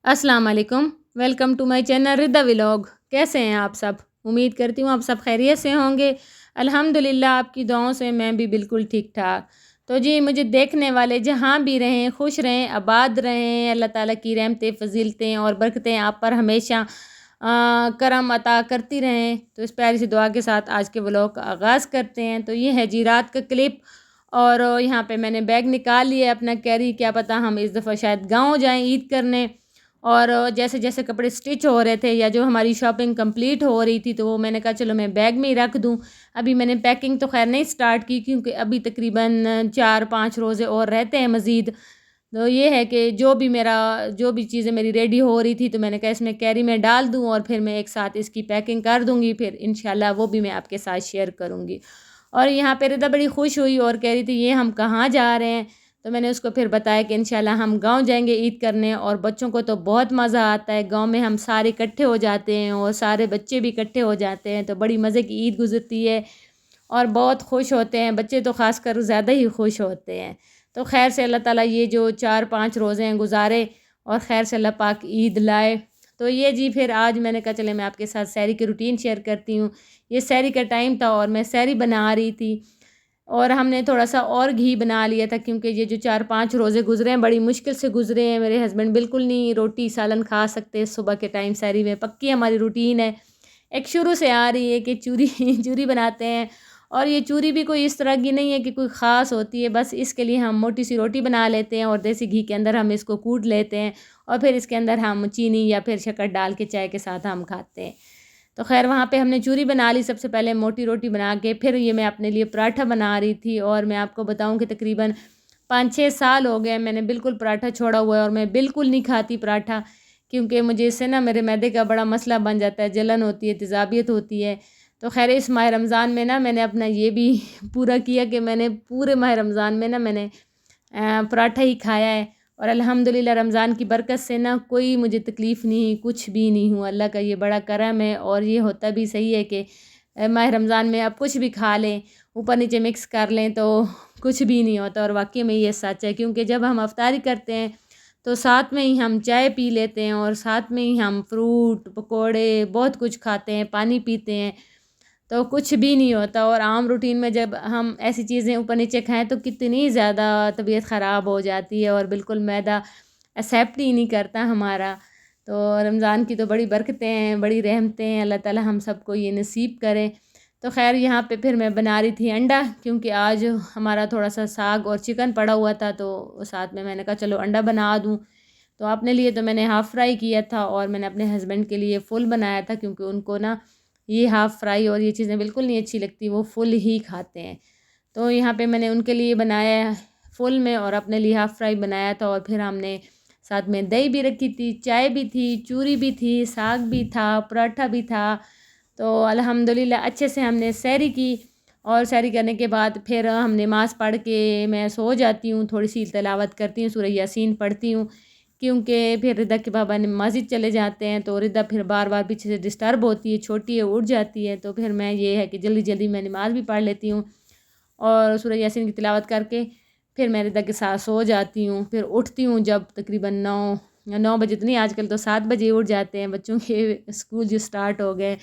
अस्सलाम वालेकुम। Welcome to my channel Rida vlog. कैसे हैं आप सब? उम्मीद करती हूँ आप सब खैरियत से होंगे। अल्हम्दुलिल्लाह आपकी दुआओं से मैं भी बिल्कुल ठीक ठाक। तो जी मुझे देखने वाले जहाँ भी रहें खुश रहें, आबाद रहें। अल्लाह ताला की रहमतें, फ़ज़ीलतें और बरकतें आप पर हमेशा करम अता करती रहें। तो इस प्यारी सी दुआ के साथ आज के व्लॉग का आगाज़ करते हैं। तो ये है जी रात का क्लिप। और यहाँ पे मैंने बैग निकाल लिया अपना कैरी, क्या पता हम इस दफ़ा शायद गाँव जाएँ ईद करने। और जैसे जैसे कपड़े स्टिच हो रहे थे या जो हमारी शॉपिंग कंप्लीट हो रही थी, तो वो मैंने कहा चलो मैं बैग में ही रख दूं। अभी मैंने पैकिंग तो खैर नहीं स्टार्ट की, क्योंकि अभी तकरीबन 4-5 रोज़े और रहते हैं मज़ीद। तो ये है कि जो भी चीज़ें मेरी रेडी हो रही थी, तो मैंने कहा इसमें कैरी में डाल दूं और फिर मैं एक साथ इसकी पैकिंग कर दूंगी। फिर इंशाल्लाह वो भी मैं आपके साथ शेयर करूंगी। और यहाँ पे रिदा बड़ी खुश हुई और कह रही थी ये हम कहाँ जा रहे हैं। तो मैंने उसको फिर बताया कि इंशाल्लाह हम गांव जाएंगे ईद करने। और बच्चों को तो बहुत मज़ा आता है गांव में, हम सारे इकट्ठे हो जाते हैं और सारे बच्चे भी इकट्ठे हो जाते हैं, तो बड़ी मज़े की ईद गुजरती है और बहुत खुश होते हैं। बच्चे तो ख़ासकर ज़्यादा ही खुश होते हैं। तो खैर से अल्लाह ताला ये जो 4-5 रोज़े हैं गुजारे और खैर से अल्लाह पाक ईद लाए। तो ये जी फिर आज मैंने कहा चले मैं आपके साथ सहरी की रूटीन शेयर करती हूँ। ये सहरी का टाइम था और मैं सहरी बना रही थी। और हमने थोड़ा-सा और घी बना लिया था, क्योंकि ये जो 4-5 रोज़े गुज़रे हैं बड़ी मुश्किल से गुज़रे हैं। मेरे हस्बैंड बिल्कुल नहीं रोटी सालन खा सकते सुबह के टाइम सहरी में। पक्की हमारी रूटीन है, एक शुरू से आ रही है कि चूरी चूरी बनाते हैं। और ये चूरी भी कोई इस तरह की नहीं है कि कोई ख़ास होती है, बस इसके लिए हम मोटी सी रोटी बना लेते हैं और देसी घी के अंदर हम इसको कूट लेते हैं और फिर इसके अंदर हम चीनी या फिर शक्कर डाल के चाय के साथ हम खाते हैं। तो खैर वहाँ पे हमने चूरी बना ली सबसे पहले, मोटी रोटी बना के फिर ये मैं अपने लिए पराठा बना रही थी। और मैं आपको बताऊँ कि तकरीबन 5-6 साल हो गए मैंने बिल्कुल पराठा छोड़ा हुआ है और मैं बिल्कुल नहीं खाती पराठा, क्योंकि मुझे इससे ना मेरे मैदे का बड़ा मसला बन जाता है, जलन होती है, तेज़ाबियत होती है। तो खैर इस माह रमज़ान में ना मैंने अपना ये भी पूरा किया कि मैंने पूरे माह रमज़ान में ना मैंने पराठा ही खाया है। और अल्हम्दुलिल्लाह रमज़ान की बरकत से ना कोई मुझे तकलीफ़ नहीं हुई, कुछ भी नहीं हुआ। अल्लाह का ये बड़ा करम है। और ये होता भी सही है कि माह रमज़ान में आप कुछ भी खा लें, ऊपर नीचे मिक्स कर लें तो कुछ भी नहीं होता। और वाक़ई में ये सच है, क्योंकि जब हम इफ्तारी करते हैं तो साथ में ही हम चाय पी लेते हैं और साथ में ही हम फ्रूट, पकोड़े बहुत कुछ खाते हैं, पानी पीते हैं, तो कुछ भी नहीं होता। और आम रूटीन में जब हम ऐसी चीज़ें ऊपर नीचे खाएं तो कितनी ज़्यादा तबीयत ख़राब हो जाती है और बिल्कुल मैदा एक्सेप्ट ही नहीं करता हमारा। तो रमज़ान की तो बड़ी बरकतें हैं, बड़ी रहमतें हैं, अल्लाह ताला हम सबको ये नसीब करें। तो खैर यहाँ पे फिर मैं बना रही थी अंडा, क्योंकि आज हमारा थोड़ा सा साग और चिकन पड़ा हुआ था, तो साथ में मैंने कहा चलो अंडा बना दूँ। तो अपने लिए तो मैंने हाफ़ फ्राई किया था और मैंने अपने हस्बैंड के लिए फुल बनाया था, क्योंकि उनको ना ये हाफ़ फ्राई और ये चीज़ें बिल्कुल नहीं अच्छी लगती, वो फुल ही खाते हैं। तो यहाँ पे मैंने उनके लिए बनाया है फुल में और अपने लिए हाफ़ फ्राई बनाया था। और फिर हमने साथ में दही भी रखी थी, चाय भी थी, चूरी भी थी, साग भी था, पराठा भी था। तो अल्हम्दुलिल्लाह अच्छे से हमने सहरी की। और सहरी करने के बाद फिर हम नमाज़ पढ़ के मैं सो जाती हूँ, थोड़ी सी तिलावत करती हूँ, सूरह यासीन पढ़ती हूँ, क्योंकि फिर रिदा के बाबा ने मस्जिद चले जाते हैं तो रिदा फिर बार बार पीछे से डिस्टर्ब होती है, छोटी है उठ जाती है। तो फिर मैं ये है कि जल्दी जल्दी मैं नमाज़ भी पढ़ लेती हूँ और सूरह यासीन की तिलावत करके फिर मैं रिदा के साथ सो जाती हूँ। फिर उठती हूँ जब तकरीबन 9 बजे, तो नहीं आजकल तो 7 बजे उठ जाते हैं, बच्चों के स्कूल जो स्टार्ट हो गए।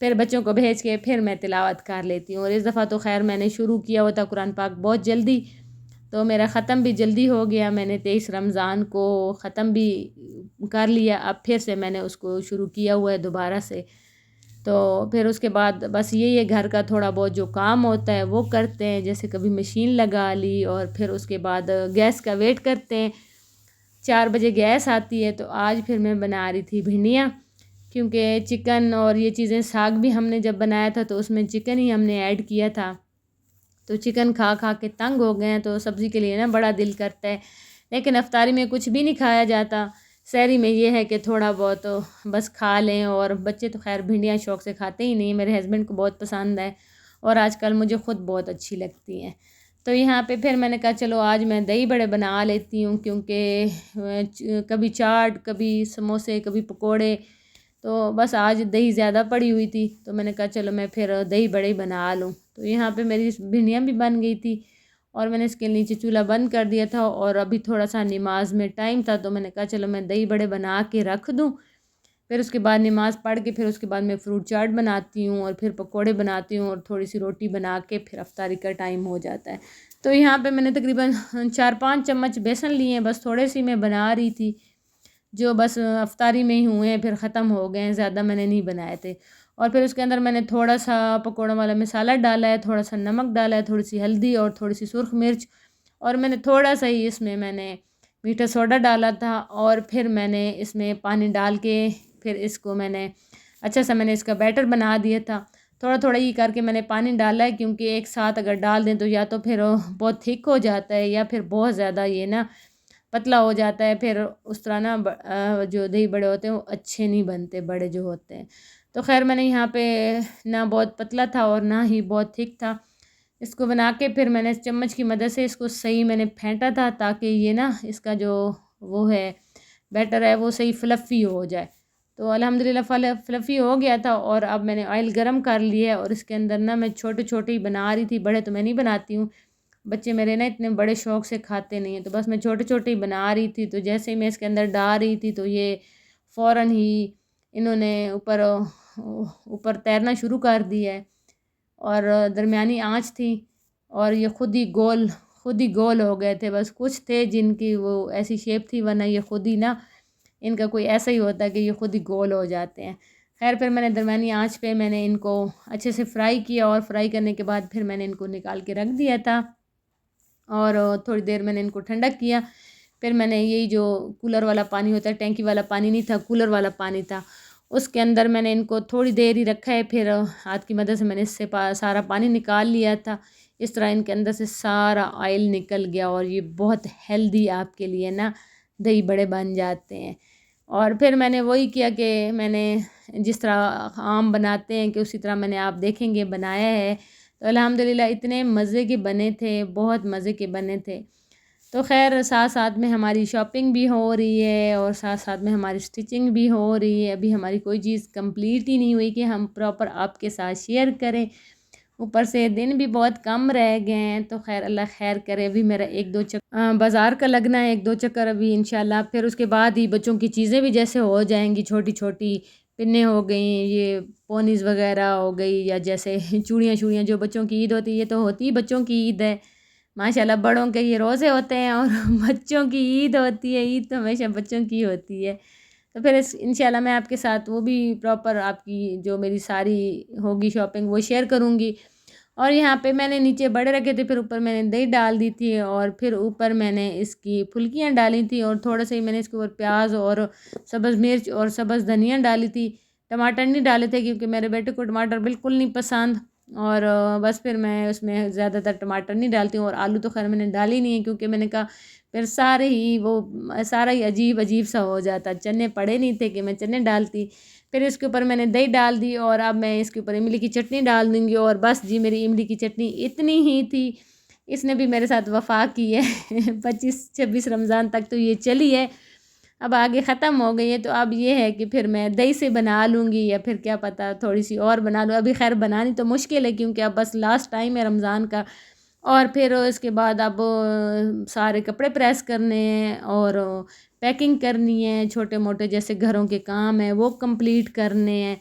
फिर बच्चों को भेज के फिर मैं तिलावत कर लेती हूँ। और इस दफ़ा तो खैर मैंने शुरू किया हुआ था कुरान पाक बहुत जल्दी, तो मेरा ख़त्म भी जल्दी हो गया। मैंने 23 रमज़ान को ख़त्म भी कर लिया, अब फिर से मैंने उसको शुरू किया हुआ है दोबारा से। तो फिर उसके बाद बस यही है, घर का थोड़ा बहुत जो काम होता है वो करते हैं, जैसे कभी मशीन लगा ली और फिर उसके बाद गैस का वेट करते हैं। 4 बजे गैस आती है। तो आज फिर मैं बना रही थी भिंडियाँ, क्योंकि चिकन और ये चीज़ें, साग भी हमने जब बनाया था तो उसमें चिकन ही हमने ऐड किया था। तो चिकन खा खा के तंग हो गए हैं, तो सब्ज़ी के लिए ना बड़ा दिल करता है, लेकिन अफ्तारी में कुछ भी नहीं खाया जाता। सहरी में ये है कि थोड़ा बहुत तो बस खा लें। और बच्चे तो खैर भिंडियाँ शौक़ से खाते ही नहीं, मेरे हस्बैंड को बहुत पसंद है और आजकल मुझे ख़ुद बहुत अच्छी लगती हैं। तो यहाँ पे फिर मैंने कहा चलो आज मैं दही बड़े बना लेती हूँ, क्योंकि कभी चाट, कभी समोसे, कभी पकोड़े, तो बस आज दही ज़्यादा पड़ी हुई थी तो मैंने कहा चलो मैं फिर दही बड़े ही बना लूँ। तो यहाँ पे मेरी भिंडियाँ भी बन गई थी اور میں نے اس کے نیچے چولہا بند کر دیا تھا، اور ابھی تھوڑا سا نماز میں ٹائم تھا تو میں نے کہا چلو میں دہی بڑے بنا کے رکھ دوں، پھر اس کے بعد نماز پڑھ کے پھر اس کے بعد میں فروٹ چاٹ بناتی ہوں اور پھر پکوڑے بناتی ہوں اور تھوڑی سی روٹی بنا کے پھر افطاری کا ٹائم ہو جاتا ہے۔ تو یہاں پہ میں نے تقریباً 4-5 چمچ بیسن لیے ہیں، بس تھوڑے سی میں بنا رہی تھی، جو بس افطاری میں ہی ہوئے ہیں، پھر ختم ہو گئے ہیں، زیادہ میں نے نہیں بنائے تھے۔ اور پھر اس کے اندر میں نے تھوڑا سا پکوڑوں والا مسالہ ڈالا ہے، تھوڑا سا نمک ڈالا ہے، تھوڑی سی ہلدی اور تھوڑی سی سرخ مرچ، اور میں نے تھوڑا سا ہی اس میں نے میٹھا سوڈا ڈالا تھا، اور پھر میں نے اس میں پانی ڈال کے پھر اس کو میں نے اچھا سا میں نے اس کا بیٹر بنا دیا تھا۔ تھوڑا تھوڑا ہی کر کے میں نے پانی ڈالا ہے، کیونکہ ایک ساتھ اگر ڈال دیں تو یا تو پھر بہت تھک ہو جاتا ہے یا پھر بہت زیادہ یہ نا پتلا ہو جاتا ہے، پھر اس طرح نا جو دہی بڑے ہوتے ہیں وہ اچھے نہیں بنتے، بڑے جو ہوتے ہیں۔ تو خیر میں نے یہاں پہ نہ بہت پتلا تھا اور نہ ہی بہت تھک تھا، اس کو بنا کے پھر میں نے چمچ کی مدد سے اس کو صحیح میں نے پھینٹا تھا، تاکہ یہ نا اس کا جو وہ ہے بیٹر ہے وہ صحیح فلفی ہو جائے۔ تو الحمدللہ فلفی ہو گیا تھا، اور اب میں نے آئل گرم کر لیا ہے، اور اس کے اندر نا میں چھوٹے چھوٹے ہی بنا رہی تھی، بڑے تو میں نہیں بناتی ہوں، بچے میرے نا اتنے بڑے شوق سے کھاتے نہیں ہیں، تو بس میں چھوٹے چھوٹے ہی بنا رہی تھی۔ تو جیسے ہی میں اس کے اندر ڈال رہی تھی تو یہ فوراً ہی انہوں نے اوپر تیرنا شروع کر دیا ہے، اور درمیانی آنچ تھی، اور یہ خود ہی گول ہو گئے تھے، بس کچھ تھے جن کی وہ ایسی شیپ تھی، ورنہ یہ خود ہی نا ان کا کوئی ایسا ہی ہوتا ہے کہ یہ خود ہی گول ہو جاتے ہیں۔ خیر پھر میں نے درمیانی آنچ پہ میں نے ان کو اچھے سے فرائی کیا، اور فرائی کرنے کے بعد پھر میں نے ان کو نکال کے رکھ دیا تھا، اور تھوڑی دیر میں نے ان کو ٹھنڈا کیا۔ پھر میں نے یہی جو کولر والا پانی ہوتا ہے، ٹینکی والا پانی نہیں تھا، کولر والا پانی تھا، اس کے اندر میں نے ان کو تھوڑی دیر ہی رکھا ہے، پھر ہاتھ کی مدد سے میں نے اس سے سارا پانی نکال لیا تھا، اس طرح ان کے اندر سے سارا آئل نکل گیا، اور یہ بہت ہیلدی آپ کے لیے نا دہی بڑے بن جاتے ہیں۔ اور پھر میں نے وہی کیا کہ میں نے جس طرح عام بناتے ہیں کہ اسی طرح میں نے آپ دیکھیں گے بنایا ہے، تو الحمدللہ اتنے مزے کے بنے تھے، بہت مزے کے بنے تھے۔ تو خیر ساتھ ساتھ میں ہماری شاپنگ بھی ہو رہی ہے، اور ساتھ ساتھ میں ہماری سٹچنگ بھی ہو رہی ہے، ابھی ہماری کوئی چیز کمپلیٹ ہی نہیں ہوئی کہ ہم پراپر آپ کے ساتھ شیئر کریں، اوپر سے دن بھی بہت کم رہ گئے ہیں۔ تو خیر اللہ خیر کرے، ابھی میرا 1-2 چکر بازار کا لگنا ہے، 1-2 چکر ابھی انشاءاللہ، پھر اس کے بعد ہی بچوں کی چیزیں بھی جیسے ہو جائیں گی، چھوٹی چھوٹی پنیں ہو گئیں، یہ پونیز وغیرہ ہو گئی، یا جیسے چوڑیاں جو بچوں کی عید ہوتی ہے، یہ تو ہوتی ہی بچوں کی عید ہے ماشاءاللہ، بڑوں کے یہ روزے ہوتے ہیں اور بچوں کی عید ہوتی ہے، عید تو ہمیشہ بچوں کی ہوتی ہے۔ تو پھر انشاءاللہ میں آپ کے ساتھ وہ بھی پراپر آپ کی جو میری ساری ہوگی شاپنگ وہ شیئر کروں گی۔ اور یہاں پہ میں نے نیچے بڑے رکھے تھے، پھر اوپر میں نے دہی ڈال دی تھی، اور پھر اوپر میں نے اس کی پھلکیاں ڈالی تھی، اور تھوڑا سا ہی میں نے اس کے اوپر پیاز اور سبز مرچ اور سبز دھنیا ڈالی تھی، ٹماٹر نہیں ڈالے تھے کیونکہ میرے بیٹے کو ٹماٹر بالکل نہیں پسند، اور بس پھر میں اس میں زیادہ تر ٹماٹر نہیں ڈالتی ہوں، اور آلو تو خیر میں نے ڈالی نہیں ہے کیونکہ میں نے کہا پھر سارا ہی عجیب سا ہو جاتا، چنے پڑے نہیں تھے کہ میں چنے ڈالتی۔ پھر اس کے اوپر میں نے دہی ڈال دی، اور اب میں اس کے اوپر املی کی چٹنی ڈال دوں گی، اور بس جی میری املی کی چٹنی اتنی ہی تھی، اس نے بھی میرے ساتھ وفا کی ہے 25-26 رمضان تک تو یہ چلی ہے، اب آگے ختم ہو گئی ہے، تو اب یہ ہے کہ پھر میں دہی سے بنا لوں گی، یا پھر کیا پتہ تھوڑی سی اور بنا لوں، ابھی خیر بنانی تو مشکل ہے کیونکہ اب بس لاسٹ ٹائم ہے رمضان کا، اور پھر اس کے بعد اب سارے کپڑے پریس کرنے ہیں، اور پیکنگ کرنی ہے، چھوٹے موٹے جیسے گھروں کے کام ہیں وہ کمپلیٹ کرنے ہیں،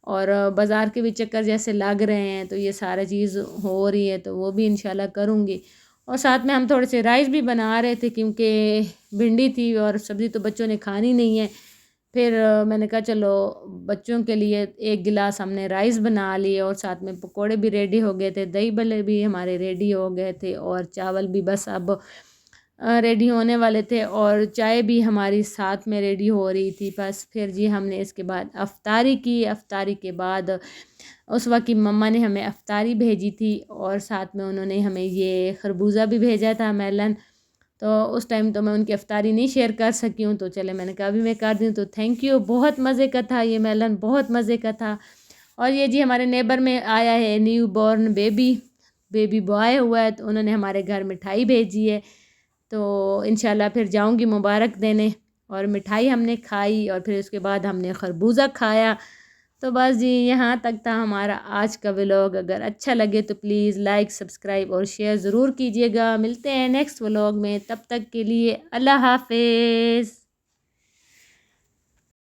اور بازار کے بھی چکر جیسے لگ رہے ہیں، تو یہ سارا چیز ہو رہی ہے، تو وہ بھی انشاءاللہ کروں گی۔ اور ساتھ میں ہم تھوڑے سے رائس بھی بنا رہے تھے کیونکہ بھنڈی تھی اور سبزی تو بچوں نے کھانی نہیں ہے، پھر میں نے کہا چلو بچوں کے لیے 1 گلاس ہم نے رائس بنا لیے، اور ساتھ میں پکوڑے بھی ریڈی ہو گئے تھے، دہی بھلے بھی ہمارے ریڈی ہو گئے تھے، اور چاول بھی بس اب ریڈی ہونے والے تھے، اور چائے بھی ہماری ساتھ میں ریڈی ہو رہی تھی۔ بس پھر جی ہم نے اس کے بعد افطاری کی، افطاری کے بعد اس وقت کی مما نے ہمیں افطاری بھیجی تھی، اور ساتھ میں انہوں نے ہمیں یہ خربوزہ بھی بھیجا تھا میلن، تو اس ٹائم تو میں ان کی افطاری نہیں شیئر کر سکی ہوں، تو چلے میں نے کہا ابھی میں کر دوں، تو تھینک یو، بہت مزے کا تھا یہ میلن، بہت مزے کا تھا۔ اور یہ جی ہمارے نیبر میں آیا ہے نیو بورن بیبی بوائے ہوا ہے، تو انہوں نے ہمارے گھر مٹھائی بھیجی ہے، تو انشاءاللہ پھر جاؤں گی مبارک دینے، اور مٹھائی ہم نے کھائی، اور پھر اس کے بعد ہم نے خربوزہ کھایا، تو بس جی یہاں تک تھا ہمارا آج کا ولاگ. اگر اچھا لگے تو پلیز لائک سبسکرائب اور شیئر ضرور کیجیے گا. ملتے ہیں نیکسٹ ولاگ میں، تب تک کے لیے اللہ حافظ.